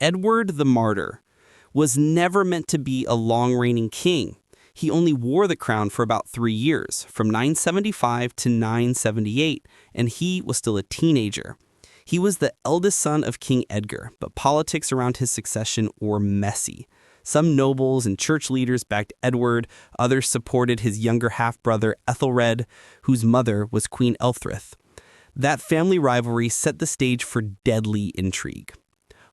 Edward the Martyr was never meant to be a long-reigning king. He only wore the crown for about 3 years, from 975 to 978, and he was still a teenager. He was the eldest son of King Edgar, but politics around his succession were messy. Some nobles and church leaders backed Edward, others supported his younger half-brother Ethelred, whose mother was Queen Elfrith. That family rivalry set the stage for deadly intrigue.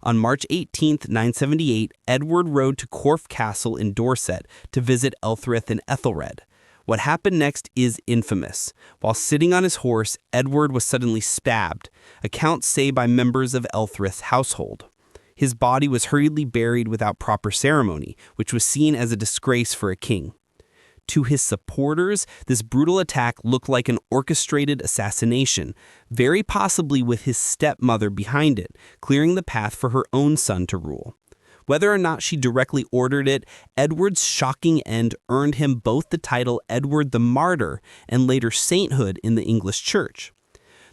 On March 18, 978, Edward rode to Corfe Castle in Dorset to visit Elfrith and Ethelred. What happened next is infamous. While sitting on his horse, Edward was suddenly stabbed, accounts say by members of Elfrith's household. His body was hurriedly buried without proper ceremony, which was seen as a disgrace for a king. To his supporters, this brutal attack looked like an orchestrated assassination, very possibly with his stepmother behind it, clearing the path for her own son to rule. Whether or not she directly ordered it, Edward's shocking end earned him both the title Edward the Martyr and later sainthood in the English Church.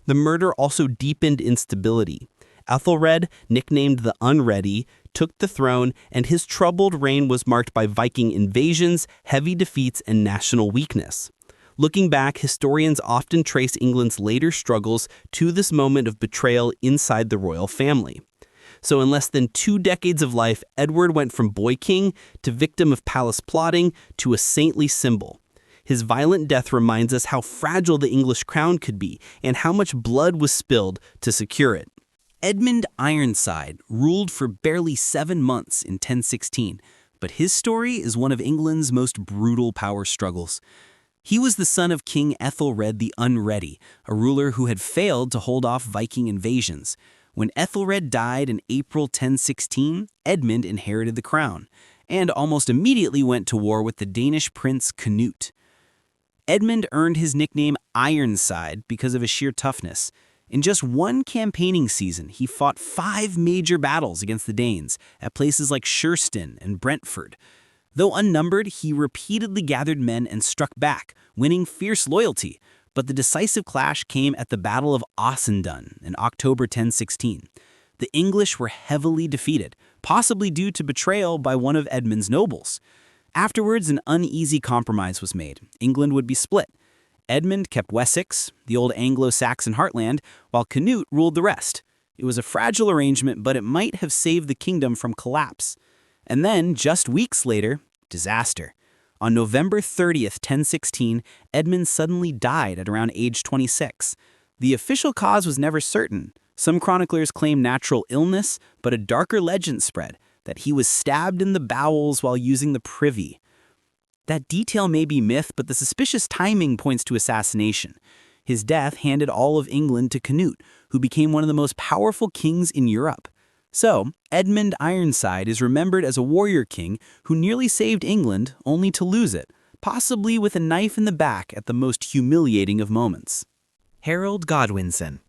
The murder also deepened instability. Ethelred, nicknamed the Unready, took the throne, and his troubled reign was marked by Viking invasions, heavy defeats, and national weakness. Looking back, historians often trace England's later struggles to this moment of betrayal inside the royal family. So in less than 2 decades of life, Edward went from boy king to victim of palace plotting to a saintly symbol. His violent death reminds us how fragile the English crown could be and how much blood was spilled to secure it. Edmund Ironside ruled for barely 7 months in 1016, but his story is one of England's most brutal power struggles. He was the son of King Ethelred the Unready, a ruler who had failed to hold off Viking invasions. When Ethelred died in April 1016, Edmund inherited the crown, and almost immediately went to war with the Danish prince Canute. Edmund earned his nickname Ironside because of his sheer toughness. In just one campaigning season, he fought 5 major battles against the Danes at places like Schurston and Brentford. Though unnumbered, he repeatedly gathered men and struck back, winning fierce loyalty. But the decisive clash came at the Battle of Ossendun in October 1016. The English were heavily defeated, possibly due to betrayal by one of Edmund's nobles. Afterwards, an uneasy compromise was made. England would be split. Edmund kept Wessex, the old Anglo Saxon heartland, while Canute ruled the rest. It was a fragile arrangement, but it might have saved the kingdom from collapse. And then, just weeks later, disaster. On November 30th, 1016, Edmund suddenly died at around age 26. The official cause was never certain. Some chroniclers claim natural illness, but a darker legend spread, that he was stabbed in the bowels while using the privy. That detail may be myth, but the suspicious timing points to assassination. His death handed all of England to Canute, who became one of the most powerful kings in Europe. So, Edmund Ironside is remembered as a warrior king who nearly saved England only to lose it, possibly with a knife in the back at the most humiliating of moments. Harold Godwinson.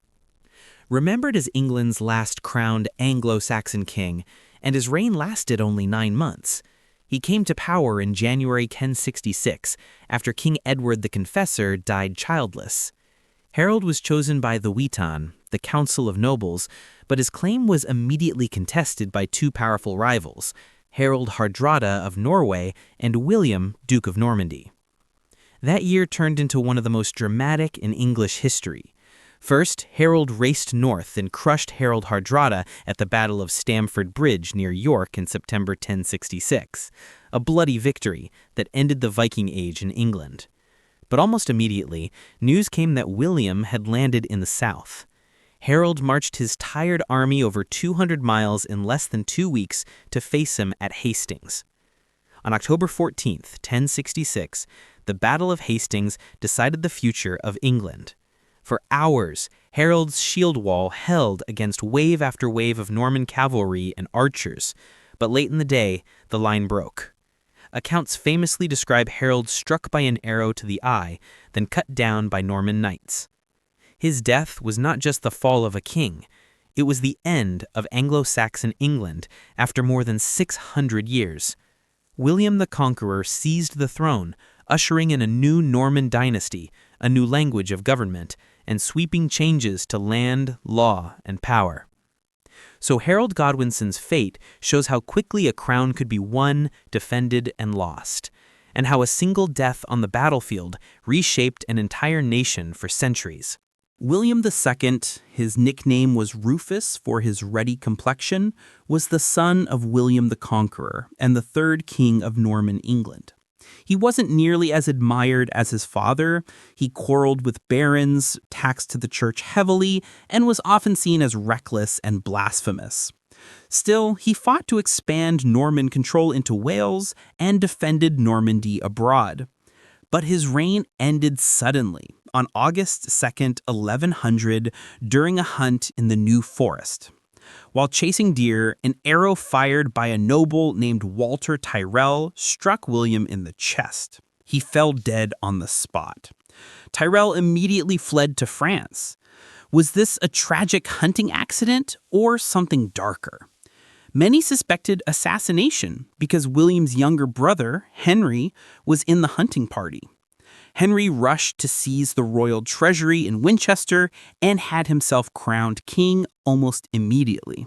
Remembered as England's last crowned Anglo Saxon king, and his reign lasted only 9 months. He came to power in January 1066, after King Edward the Confessor died childless. Harold was chosen by the Witan, the Council of Nobles, but his claim was immediately contested by 2 powerful rivals, Harold Hardrada of Norway and William, Duke of Normandy. That year turned into one of the most dramatic in English history. First, Harold raced north and crushed Harold Hardrada at the Battle of Stamford Bridge near York in September 1066, a bloody victory that ended the Viking Age in England. But almost immediately, news came that William had landed in the south. Harold marched his tired army over 200 miles in less than 2 weeks to face him at Hastings. On October 14th, 1066, the Battle of Hastings decided the future of England. For hours, Harold's shield wall held against wave after wave of Norman cavalry and archers, but late in the day, the line broke. Accounts famously describe Harold struck by an arrow to the eye, then cut down by Norman knights. His death was not just the fall of a king, it was the end of Anglo-Saxon England after more than 600 years. William the Conqueror seized the throne, ushering in a new Norman dynasty, a new language of government, and sweeping changes to land, law, and power. So Harold Godwinson's fate shows how quickly a crown could be won, defended, and lost, and how a single death on the battlefield reshaped an entire nation for centuries. William II, his nickname was Rufus for his ruddy complexion, was the son of William the Conqueror and the third king of Norman England. He wasn't nearly as admired as his father. He quarreled with barons, taxed the church heavily, and was often seen as reckless and blasphemous. Still, he fought to expand Norman control into Wales and defended Normandy abroad. But his reign ended suddenly on August 2nd, 1100, during a hunt in the New Forest. While chasing deer, an arrow fired by a noble named Walter Tyrrell struck William in the chest. He fell dead on the spot. Tyrrell immediately fled to France. Was this a tragic hunting accident or something darker? Many suspected assassination because William's younger brother, Henry, was in the hunting party. Henry rushed to seize the royal treasury in Winchester and had himself crowned king almost immediately.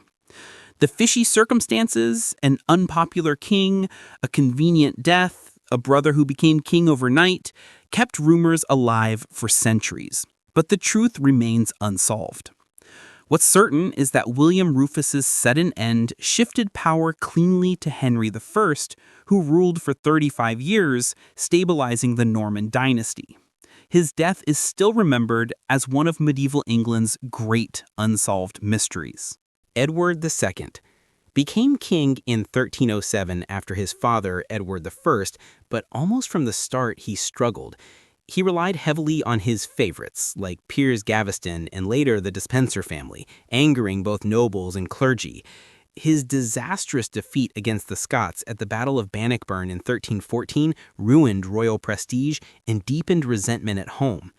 The fishy circumstances, an unpopular king, a convenient death, a brother who became king overnight, kept rumors alive for centuries. But the truth remains unsolved. What's certain is that William Rufus's sudden end shifted power cleanly to Henry I, who ruled for 35 years, stabilizing the Norman dynasty. His death is still remembered as one of medieval England's great unsolved mysteries. Edward II became king in 1307 after his father, Edward I, but almost from the start he struggled. He relied heavily on his favorites, like Piers Gaveston and later the Despencer family, angering both nobles and clergy. His disastrous defeat against the Scots at the Battle of Bannockburn in 1314 ruined royal prestige and deepened resentment at home.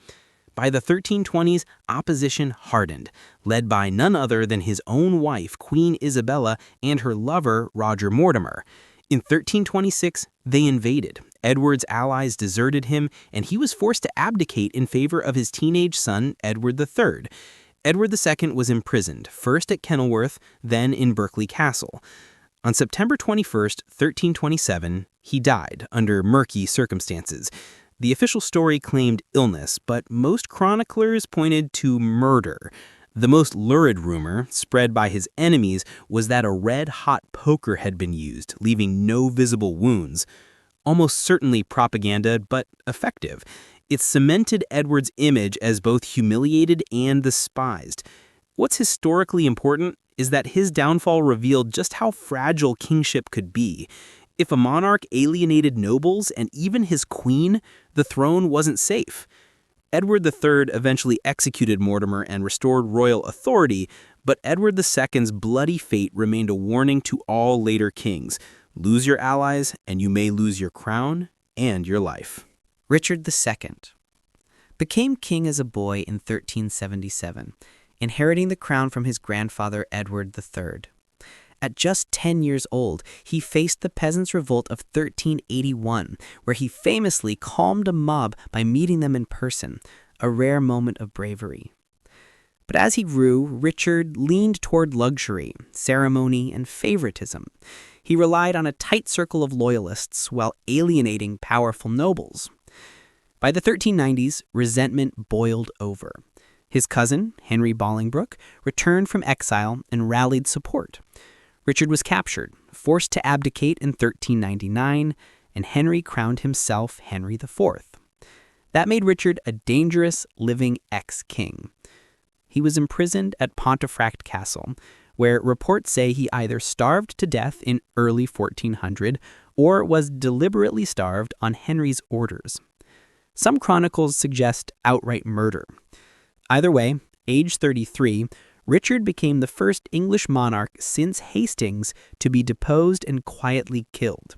By the 1320s, opposition hardened, led by none other than his own wife, Queen Isabella, and her lover, Roger Mortimer. In 1326, they invaded. Edward's allies deserted him, and he was forced to abdicate in favor of his teenage son, Edward III. Edward II was imprisoned, first at Kenilworth, then in Berkeley Castle. On September 21st, 1327, he died under murky circumstances. The official story claimed illness, but most chroniclers pointed to murder. The most lurid rumor, spread by his enemies, was that a red-hot poker had been used, leaving no visible wounds. Almost certainly propaganda, but effective. It cemented Edward's image as both humiliated and despised. What's historically important is that his downfall revealed just how fragile kingship could be. If a monarch alienated nobles and even his queen, the throne wasn't safe. Edward III eventually executed Mortimer and restored royal authority, but Edward II's bloody fate remained a warning to all later kings. Lose your allies, and you may lose your crown and your life. Richard II became king as a boy in 1377, inheriting the crown from his grandfather Edward III. At just 10 years old, he faced the Peasants' Revolt of 1381, where he famously calmed a mob by meeting them in person, a rare moment of bravery. But as he grew, Richard leaned toward luxury, ceremony, and favoritism. He relied on a tight circle of loyalists while alienating powerful nobles. By the 1390s, resentment boiled over. His cousin, Henry Bolingbroke, returned from exile and rallied support. Richard was captured, forced to abdicate in 1399, and Henry crowned himself Henry IV. That made Richard a dangerous, living ex-king. He was imprisoned at Pontefract Castle, where reports say he either starved to death in early 1400 or was deliberately starved on Henry's orders. Some chronicles suggest outright murder. Either way, age 33, Richard became the first English monarch since Hastings to be deposed and quietly killed.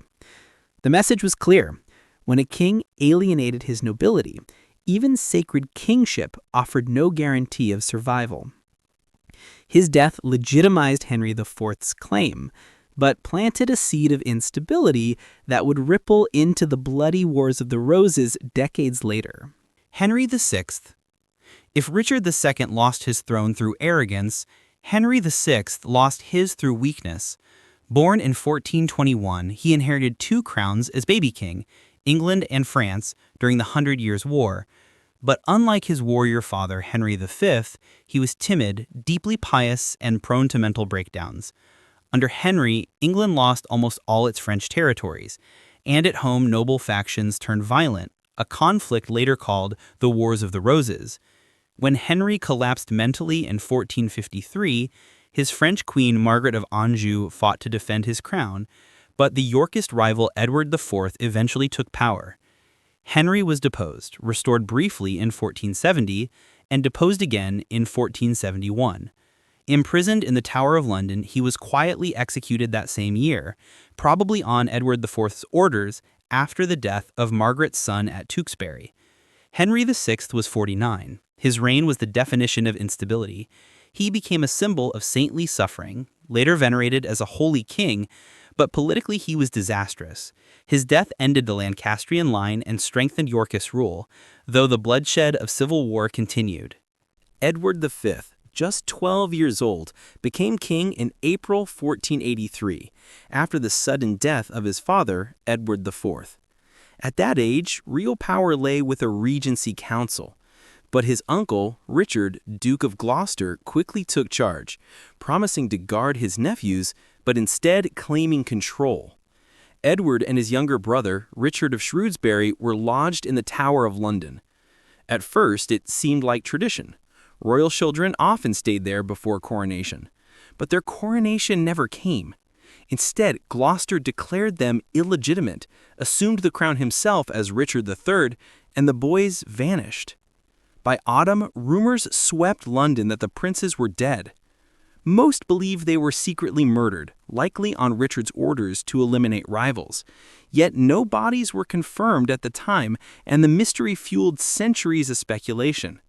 The message was clear. When a king alienated his nobility, even sacred kingship offered no guarantee of survival. His death legitimized Henry IV's claim, but planted a seed of instability that would ripple into the bloody Wars of the Roses decades later. Henry VI. If Richard II lost his throne through arrogance, Henry VI lost his through weakness. Born in 1421, he inherited two crowns as baby king, England and France, during the Hundred Years' War. But unlike his warrior father, Henry V, he was timid, deeply pious, and prone to mental breakdowns. Under Henry, England lost almost all its French territories, and at home noble factions turned violent, a conflict later called the Wars of the Roses. When Henry collapsed mentally in 1453, his French queen Margaret of Anjou fought to defend his crown, but the Yorkist rival Edward IV eventually took power. Henry was deposed, restored briefly in 1470, and deposed again in 1471. Imprisoned in the Tower of London, he was quietly executed that same year, probably on Edward IV's orders after the death of Margaret's son at Tewkesbury. Henry VI was 49. His reign was the definition of instability. He became a symbol of saintly suffering, later venerated as a holy king, but politically he was disastrous. His death ended the Lancastrian line and strengthened Yorkist rule, though the bloodshed of civil war continued. Edward V, just 12 years old, became king in April 1483, after the sudden death of his father, Edward IV. At that age, real power lay with a regency council. But his uncle, Richard, Duke of Gloucester, quickly took charge, promising to guard his nephews, but instead claiming control. Edward and his younger brother, Richard of Shrewsbury, were lodged in the Tower of London. At first, it seemed like tradition. Royal children often stayed there before coronation. But their coronation never came. Instead, Gloucester declared them illegitimate, assumed the crown himself as Richard III, and the boys vanished. By autumn, rumors swept London that the princes were dead. Most believe they were secretly murdered, likely on Richard's orders to eliminate rivals. Yet no bodies were confirmed at the time, and the mystery fueled centuries of speculation.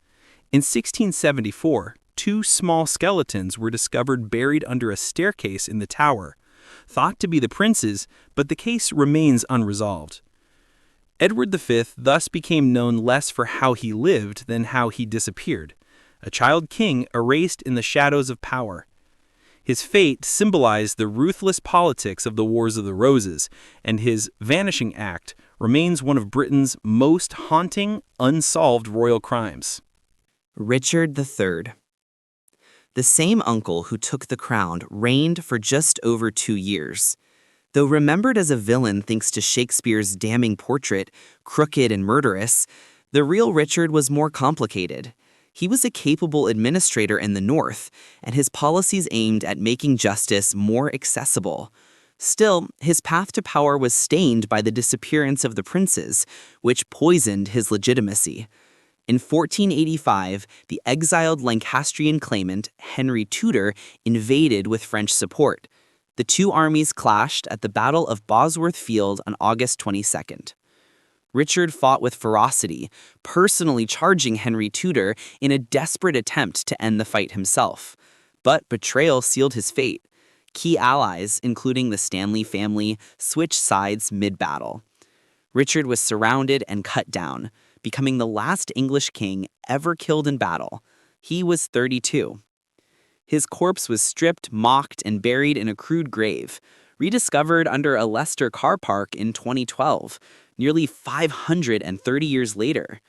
In 1674, two small skeletons were discovered buried under a staircase in the tower, thought to be the princes, but the case remains unresolved. Edward V thus became known less for how he lived than how he disappeared, a child king erased in the shadows of power. His fate symbolized the ruthless politics of the Wars of the Roses, and his vanishing act remains one of Britain's most haunting, unsolved royal crimes. Richard III. The same uncle who took the crown reigned for just over 2 years. Though remembered as a villain thanks to Shakespeare's damning portrait, crooked and murderous, the real Richard was more complicated. He was a capable administrator in the north, and his policies aimed at making justice more accessible. Still, his path to power was stained by the disappearance of the princes, which poisoned his legitimacy. In 1485, the exiled Lancastrian claimant, Henry Tudor, invaded with French support. The two armies clashed at the Battle of Bosworth Field on August 22nd. Richard fought with ferocity, personally charging Henry Tudor in a desperate attempt to end the fight himself. But betrayal sealed his fate. Key allies, including the Stanley family, switched sides mid-battle. Richard was surrounded and cut down, becoming the last English king ever killed in battle. He was 32. His corpse was stripped, mocked, and buried in a crude grave, rediscovered under a Leicester car park in 2012, nearly 530 years later.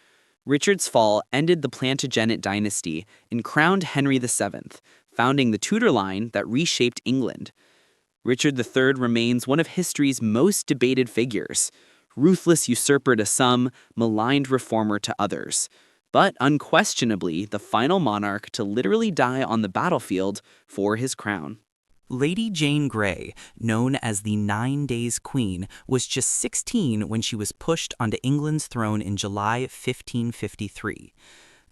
Richard's fall ended the Plantagenet dynasty and crowned Henry VII, founding the Tudor line that reshaped England. Richard III remains one of history's most debated figures, ruthless usurper to some, maligned reformer to others, but unquestionably the final monarch to literally die on the battlefield for his crown. Lady Jane Grey, known as the 9 Days Queen, was just 16 when she was pushed onto England's throne in July 1553.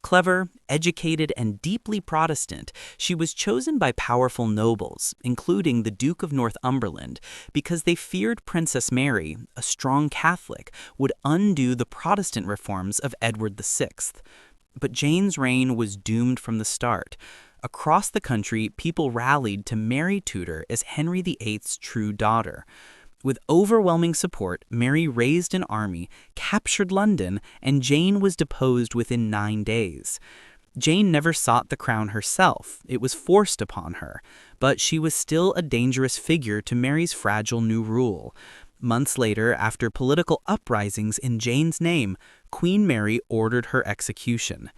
Clever, educated, and deeply Protestant, she was chosen by powerful nobles, including the Duke of Northumberland, because they feared Princess Mary, a strong Catholic, would undo the Protestant reforms of Edward VI. But Jane's reign was doomed from the start. Across the country, people rallied to Mary Tudor as Henry VIII's true daughter. With overwhelming support, Mary raised an army, captured London, and Jane was deposed within 9 days. Jane never sought the crown herself, it was forced upon her, but she was still a dangerous figure to Mary's fragile new rule. Months later, after political uprisings in Jane's name, Queen Mary ordered her execution.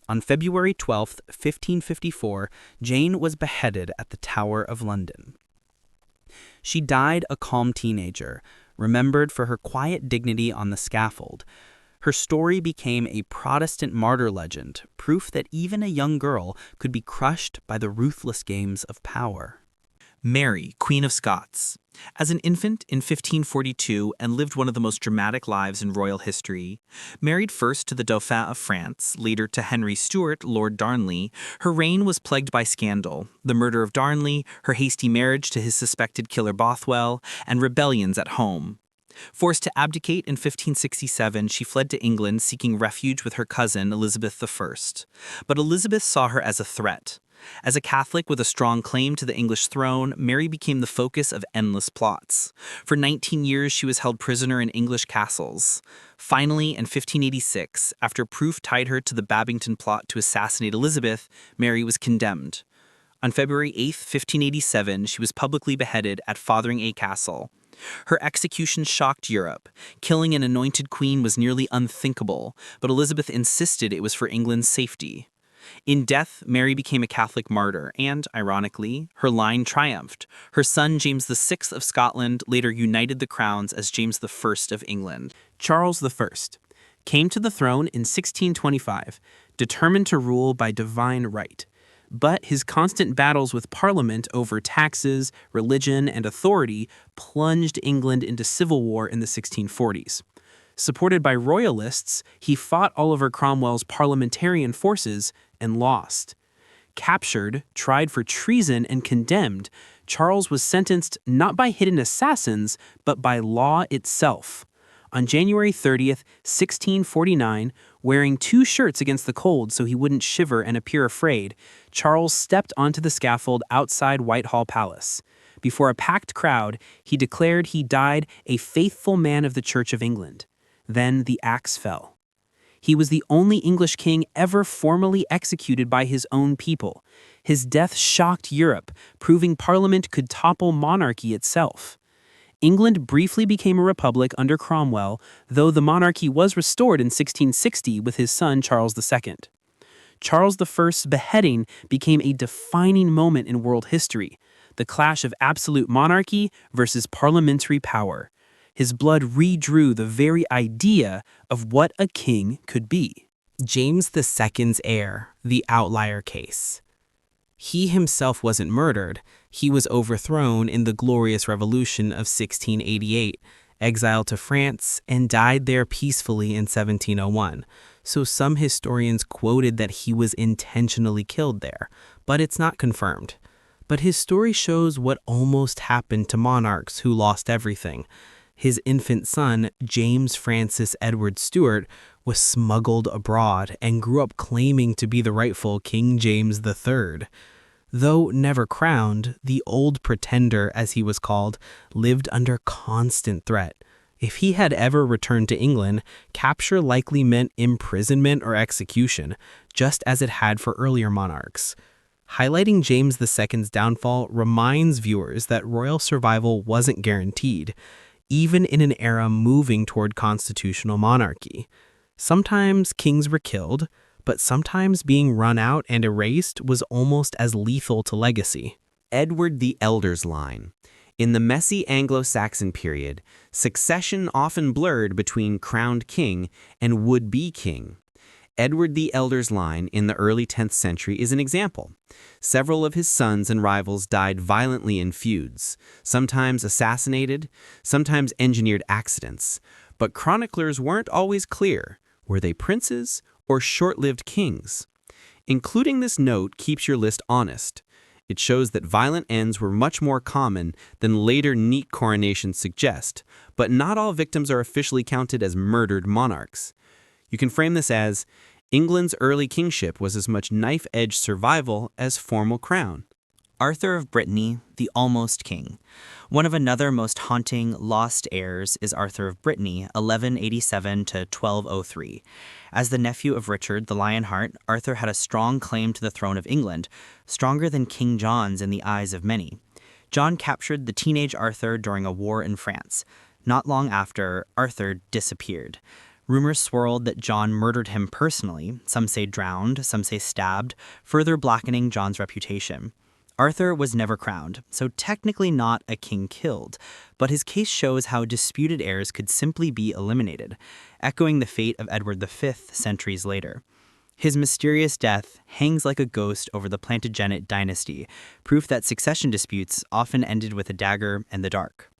On February 12, 1554, Jane was beheaded at the Tower of London. She died a calm teenager, remembered for her quiet dignity on the scaffold. Her story became a Protestant martyr legend, proof that even a young girl could be crushed by the ruthless games of power. Mary, Queen of Scots. As an infant in 1542 and lived one of the most dramatic lives in royal history, married first to the Dauphin of France, later to Henry Stuart, Lord Darnley, her reign was plagued by scandal, the murder of Darnley, her hasty marriage to his suspected killer Bothwell, and rebellions at home. Forced to abdicate in 1567, she fled to England seeking refuge with her cousin Elizabeth I. But Elizabeth saw her as a threat. As a Catholic with a strong claim to the English throne, Mary became the focus of endless plots. For 19 years, she was held prisoner in English castles. Finally, in 1586, after proof tied her to the Babington plot to assassinate Elizabeth, Mary was condemned. On February 8, 1587, she was publicly beheaded at Fotheringay Castle. Her execution shocked Europe. Killing an anointed queen was nearly unthinkable, but Elizabeth insisted it was for England's safety. In death, Mary became a Catholic martyr, and, ironically, her line triumphed. Her son, James VI of Scotland, later united the crowns as James I of England. Charles I came to the throne in 1625, determined to rule by divine right. But his constant battles with Parliament over taxes, religion, and authority plunged England into civil war in the 1640s. Supported by royalists, he fought Oliver Cromwell's parliamentarian forces and lost. Captured, tried for treason, and condemned, Charles was sentenced not by hidden assassins, but by law itself. On January 30th, 1649, wearing 2 shirts against the cold so he wouldn't shiver and appear afraid, Charles stepped onto the scaffold outside Whitehall Palace. Before a packed crowd, he declared he died a faithful man of the Church of England. Then the axe fell. He was the only English king ever formally executed by his own people. His death shocked Europe, proving Parliament could topple monarchy itself. England briefly became a republic under Cromwell, though the monarchy was restored in 1660 with his son Charles II. Charles I's beheading became a defining moment in world history, the clash of absolute monarchy versus parliamentary power. His blood redrew the very idea of what a king could be. James II's heir, the outlier case. He himself wasn't murdered. He was overthrown in the Glorious Revolution of 1688, exiled to France, and died there peacefully in 1701. So some historians quoted that he was intentionally killed there, but it's not confirmed. But his story shows what almost happened to monarchs who lost everything. His infant son, James Francis Edward Stuart, was smuggled abroad and grew up claiming to be the rightful King James III. Though never crowned, the old pretender, as he was called, lived under constant threat. If he had ever returned to England, capture likely meant imprisonment or execution, just as it had for earlier monarchs. Highlighting James II's downfall reminds viewers that royal survival wasn't guaranteed, even in an era moving toward constitutional monarchy. Sometimes kings were killed, but sometimes being run out and erased was almost as lethal to legacy. Edward the Elder's line. In the messy Anglo Saxon period, succession often blurred between crowned king and would-be king. Edward the Elder's line in the early 10th century is an example. Several of his sons and rivals died violently in feuds, sometimes assassinated, sometimes engineered accidents. But chroniclers weren't always clear. Were they princes or short-lived kings? Including this note keeps your list honest. It shows that violent ends were much more common than later neat coronations suggest, but not all victims are officially counted as murdered monarchs. You can frame this as, England's early kingship was as much knife-edge survival as formal crown. Arthur of Brittany, the Almost King. One of another most haunting, lost heirs is Arthur of Brittany, 1187 to 1203. As the nephew of Richard the Lionheart, Arthur had a strong claim to the throne of England, stronger than King John's in the eyes of many. John captured the teenage Arthur during a war in France. Not long after, Arthur disappeared. Rumors swirled that John murdered him personally, some say drowned, some say stabbed, further blackening John's reputation. Arthur was never crowned, so technically not a king killed, but his case shows how disputed heirs could simply be eliminated, echoing the fate of Edward V centuries later. His mysterious death hangs like a ghost over the Plantagenet dynasty, proof that succession disputes often ended with a dagger and the dark.